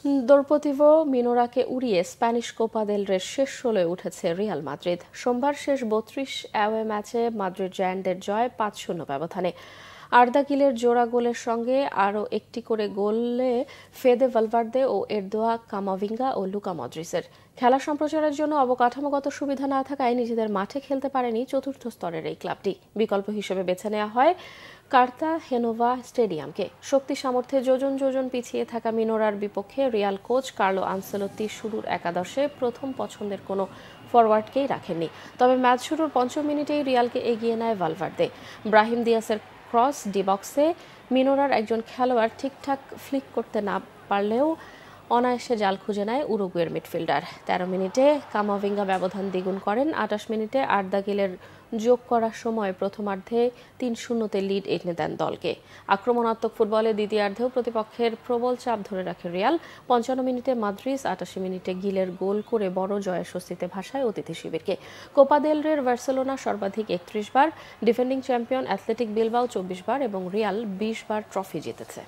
Deportivo মিনোরাকে উড়িয়ে Spanish Copa del রের শেষ ১৬-এ উঠেছে রিয়াল মাদ্রিদ। সোমবার শেষ ৩২ অ্যাওয়ে ম্যাচে মাদ্রিদ জায়ান্টদের জয় ৫-০ ব্যবধানে। আর্দা গিলের জোড়া গোলের সঙ্গে আরও একটি করে গোলে ফেদে ভালভার্দে ও এরদোয়া কামাভিঙ্গা ও লুকা মদ্রিচের। খেলা সম্প্রচারের জন্য অবকাঠামোগত সুবিধা না থাকায় নিজেদের মাঠে খেলতে পারেনি চতুর্থ স্তরের এই ক্লাবটি। বিকল্প হিসেবে বেছে নেওয়া হয় কার্তাহেনোভা স্টেডিয়ামকে। শক্তি সামর্থ্যে যোজন যোজন পিছিয়ে থাকা মিনোরার বিপক্ষে রিয়াল কোচ কার্লো আনসেলোত্তি শুরুর একাদশে প্রথম পছন্দের কোনো ফরওয়ার্ডকেই রাখেননি। তবে ম্যাচ শুরুর ৫ মিনিটেই রিয়ালকে এগিয়ে নেয় ভালভার্দে। ব্রাহিম দিয়াসের ক্রস ডি বক্সে মিনোরার একজন খেলোয়াড় ঠিকঠাক ফ্লিক করতে না পারলেও অনায়াসে জাল খুঁজে নেয় উরুগুয়ের মিডফিল্ডার। ১৩ মিনিটে কামাভিঙ্গা ব্যবধান দ্বিগুণ করেন। ২৮ মিনিটে আর্দা গিলের যোগ করার সময় প্রথমার্ধে ৩-০-তে লিড এনে দেন দলকে। আক্রমণাত্মক ফুটবলে দ্বিতীয়ার্ধেও প্রতিপক্ষের প্রবল চাপ ধরে রাখে রিয়াল। ৫৫ মিনিটে মাদ্রিজ, ৮৮ মিনিটে গিলের গোল করে বড় জয়ের স্বস্তিতে ভাসায় অতিথি শিবিরকে। কোপা দেল রের বার্সেলোনা সর্বাধিক ৩১ বার, ডিফেন্ডিং চ্যাম্পিয়ন অ্যাথলেটিক বিলবাও ২৪ বার এবং রিয়াল ২০ বার ট্রফি জিতেছে।